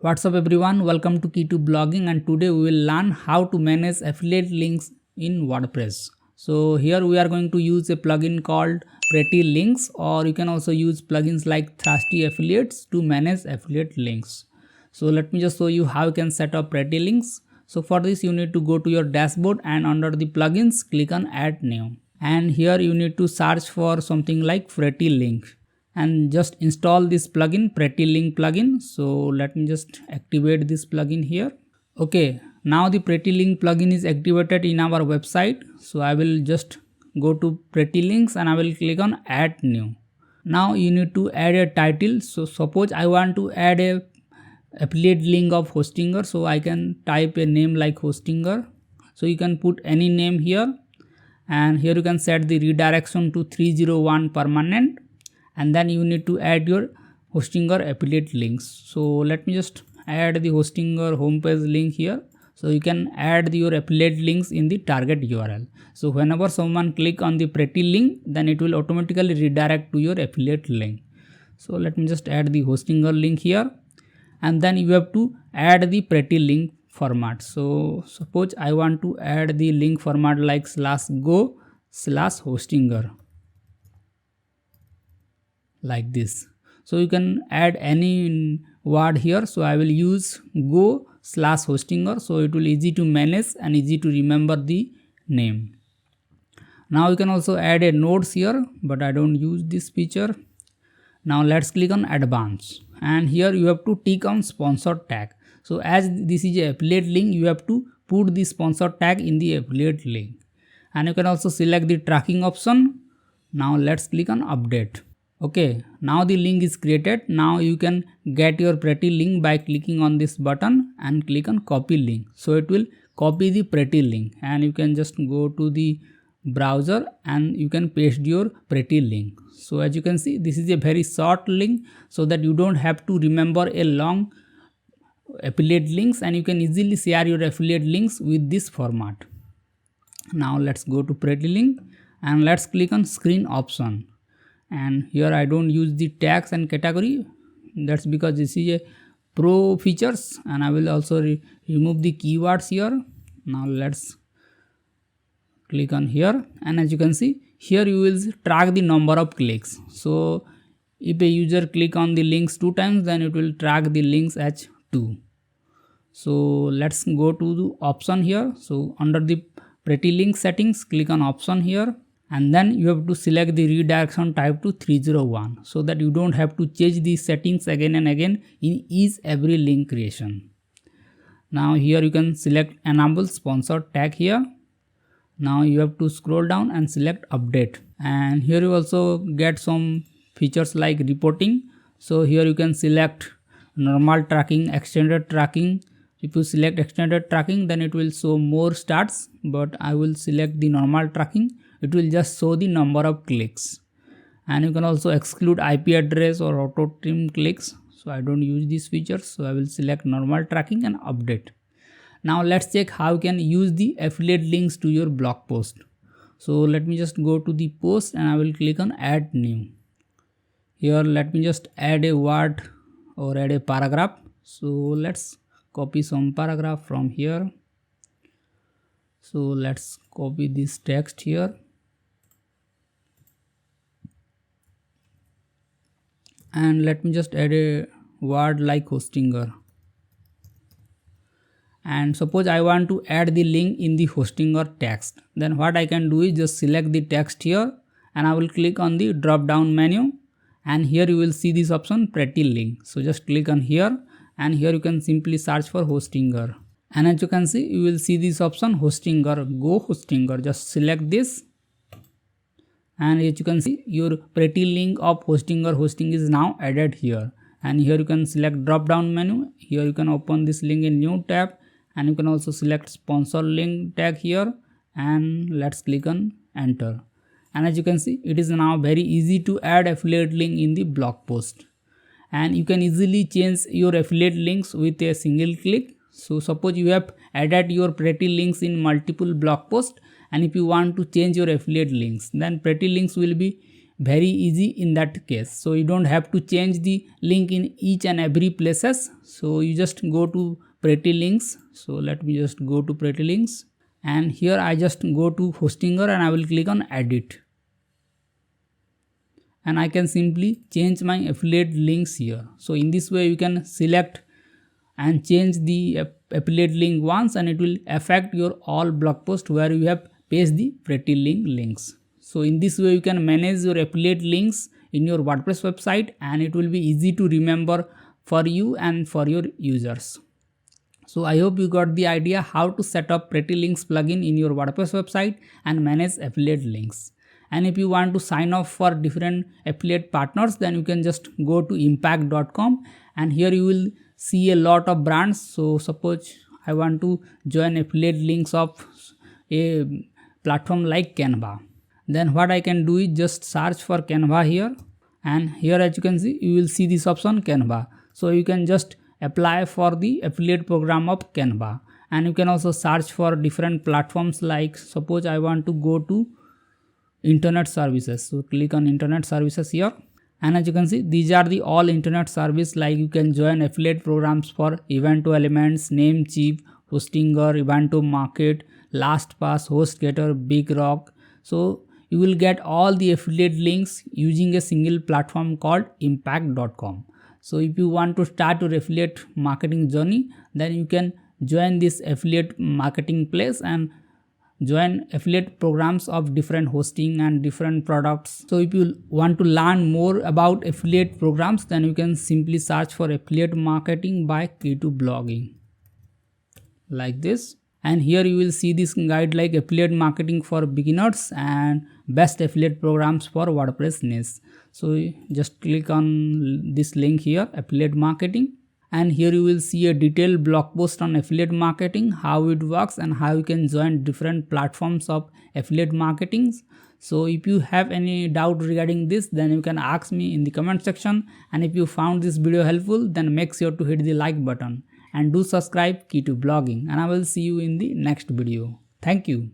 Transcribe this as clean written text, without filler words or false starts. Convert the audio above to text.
What's up everyone, welcome to Key to Blogging, and today we will learn how to manage affiliate links in WordPress. So here we are going to use a plugin called Pretty Links, or you can also use plugins like Thirsty Affiliates to manage affiliate links. So let me just show you how you can set up Pretty Links. So for this you need to go to your dashboard and under the plugins click on Add New. And here you need to search for something like Pretty Link. And just install this plugin, Pretty Link plugin. So let me just activate this plugin here. Okay, now the Pretty Link plugin is activated in our website. So I will just go to Pretty Links and I will click on Add New. Now you need to add a title. So suppose I want to add a affiliate link of Hostinger. So I can type a name like Hostinger. So you can put any name here, and here you can set the redirection to 301 permanent. And then you need to add your Hostinger affiliate links. So let me just add the Hostinger homepage link here. So you can add your affiliate links in the target URL. So whenever someone click on the Pretty link, then it will automatically redirect to your affiliate link. So let me just add the Hostinger link here, and then you have to add the Pretty link format. So suppose I want to add the link format like /go/Hostinger. Like this. So you can add any word here. So I will use go/Hostinger. So it will easy to manage and easy to remember the name. Now you can also add a nodes here, but I don't use this feature. Now let's click on advanced, and here you have to tick on sponsored tag. So as this is a affiliate link, you have to put the sponsored tag in the affiliate link, and you can also select the tracking option. Now let's click on update. Okay, now the link is created. Now you can get your Pretty link by clicking on this button and click on copy link. So it will copy the Pretty link, and you can just go to the browser and you can paste your Pretty link. So as you can see, this is a very short link, so that you don't have to remember a long affiliate links, and you can easily share your affiliate links with this format. Now let's go to Pretty link and let's click on screen option. And here I don't use the tags and category. That's because this is a pro features, and I will also remove the keywords here. Now let's click on here, and as you can see, here you will track the number of clicks. So if a user click on the links 2 times, then it will track the links as 2. So let's go to the option here. So under the Pretty link settings, click on option here, and then you have to select the redirection type to 301, so that you don't have to change these settings again and again in every link creation. Now here you can select enable sponsored tag here. Now you have to scroll down and select update, and here you also get some features like reporting. So here you can select normal tracking, extended tracking. If you select extended tracking, then it will show more stats, but I will select the normal tracking. It will just show the number of clicks. And you can also exclude IP address or auto trim clicks. So I don't use these features. So I will select normal tracking and update. Now let's check how you can use the affiliate links to your blog post. So let me just go to the post and I will click on add new. Here let me just add a word or add a paragraph. So let's copy some paragraph from here. So let's copy this text here. And let me just add a word like Hostinger. And suppose I want to add the link in the Hostinger text. Then what I can do is just select the text here, and I will click on the drop down menu, and here you will see this option Pretty link. So just click on here, and here you can simply search for Hostinger. And as you can see, you will see this option Hostinger, go Hostinger. Just select this. And as you can see, your Pretty link of Hostinger hosting is now added here. And here you can select drop down menu. Here you can open this link in new tab, and you can also select sponsor link tag here, and let's click on enter. And as you can see, it is now very easy to add affiliate link in the blog post, and you can easily change your affiliate links with a single click. So suppose you have added your Pretty links in multiple blog posts, and if you want to change your affiliate links, then Pretty links will be very easy in that case. So you don't have to change the link in each and every places. So you just go to pretty links. So let me just go to pretty links, and here I just go to Hostinger and I will click on edit, and I can simply change my affiliate links here. So in this way you can select and change the affiliate link once, and it will affect your all blog post where you have pasted the pretty link links. So in this way you can manage your affiliate links in your WordPress website, and it will be easy to remember for you and for your users. So I hope you got the idea how to set up pretty links plugin in your WordPress website and manage affiliate links. And if you want to sign up for different affiliate partners, then you can just go to impact.com, and here you will see a lot of brands. So suppose I want to join affiliate links of a platform like Canva. Then what I can do is just search for Canva here, and here as you can see you will see this option Canva. So you can just apply for the affiliate program of Canva, and you can also search for different platforms, like suppose I want to go to internet services. So click on internet services here, and as you can see these are the all internet service, like you can join affiliate programs for Evento Elements, Namecheap, Hostinger, Evento Market, LastPass, HostGator, Big Rock. So you will get all the affiliate links using a single platform called impact.com. So if you want to start your affiliate marketing journey, then you can join this affiliate marketing place and join affiliate programs of different hosting and different products. So if you want to learn more about affiliate programs, then you can simply search for affiliate marketing by Key2Blogging, like this. And here you will see this guide like affiliate marketing for beginners and best affiliate programs for WordPress niche. So just click on this link here, affiliate marketing, and here you will see a detailed blog post on affiliate marketing, how it works and how you can join different platforms of affiliate marketing. So if you have any doubt regarding this, then you can ask me in the comment section, and if you found this video helpful, then make sure to hit the like button and do subscribe Key2Blogging, and I will see you in the next video. Thank you.